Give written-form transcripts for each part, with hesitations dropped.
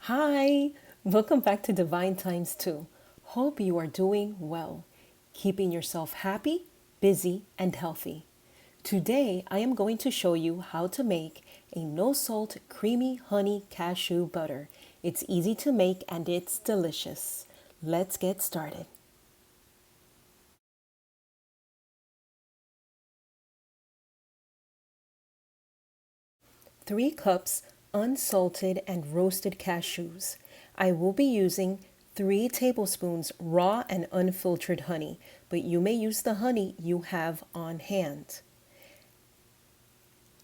Hi, welcome back to Divine Times 2. Hope you are doing well, keeping yourself happy, busy, and healthy. Today, I am going to show you how to make a no-salt creamy honey cashew butter. It's easy to make and it's delicious. Let's get started. 3 cups unsalted and roasted cashews. I will be using 3 tablespoons raw and unfiltered honey, but you may use the honey you have on hand.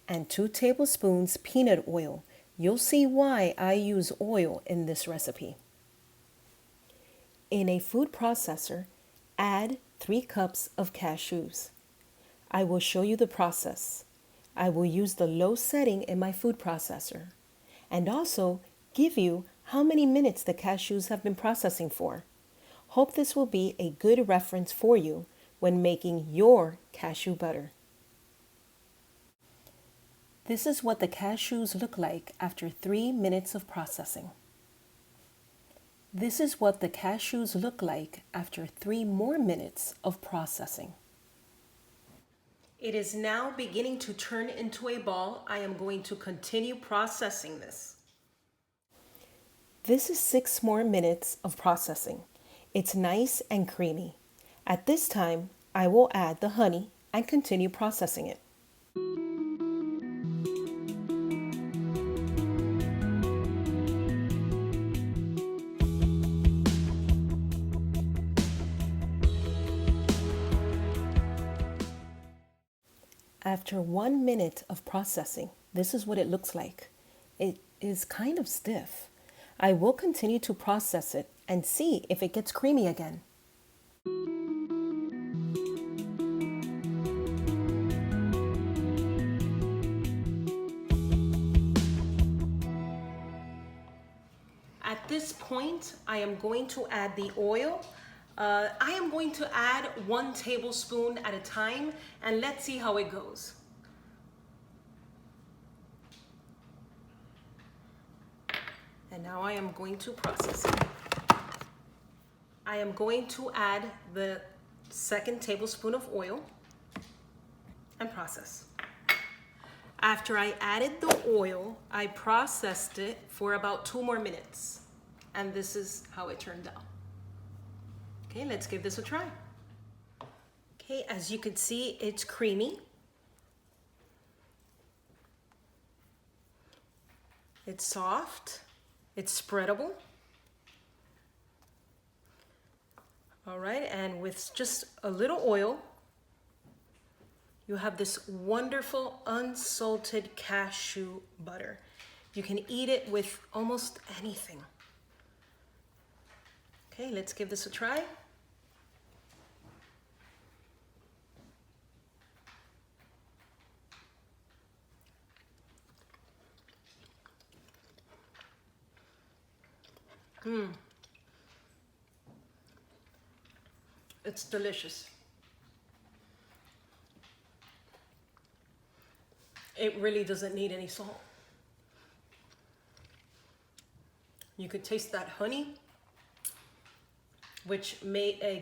And 2 tablespoons peanut oil. You'll see why I use oil in this recipe. In a food processor, add 3 cups of cashews. I will show you the process. I will use the low setting in my food processor and also give you how many minutes the cashews have been processing for. Hope this will be a good reference for you when making your cashew butter. This is what the cashews look like after 3 minutes of processing. This is what the cashews look like after 3 more minutes of processing. It is now beginning to turn into a ball. I am going to continue processing this. This is 6 more minutes of processing. It's nice and creamy. At this time, I will add the honey and continue processing it. After 1 minute of processing, this is what it looks like. It is kind of stiff. I will continue to process it and see if it gets creamy again. At this point, I am going to add the oil. I am going to add 1 tablespoon at a time and let's see how it goes. And now I am going to process it. I am going to add the 2nd tablespoon of oil and process. After I added the oil, I processed it for about 2 more minutes. And this is how it turned out. Okay, let's give this a try. Okay, as you can see, it's creamy. It's soft. It's spreadable. All right, and with just a little oil, you have this wonderful unsalted cashew butter. You can eat it with almost anything. Okay, let's give this a try. It's delicious. It really doesn't need any salt. You could taste that honey, which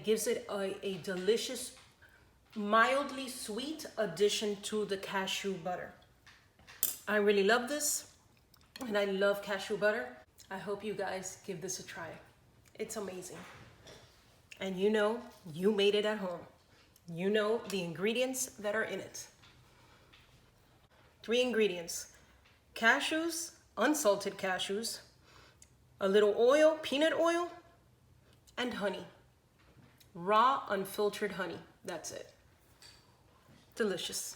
gives it a delicious, mildly sweet addition to the cashew butter. I really love this, and I love cashew butter. I hope you guys give this a try. It's amazing. And you know, you made it at home. You know the ingredients that are in it. 3 ingredients: cashews, unsalted cashews, a little oil, peanut oil, and honey. Raw, unfiltered honey. That's it. Delicious.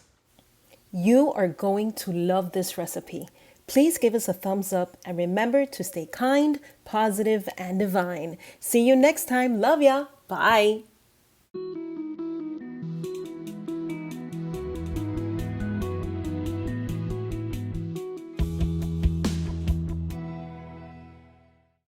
You are going to love this recipe. Please give us a thumbs up and remember to stay kind, positive, and divine. See you next time. Love ya. Bye.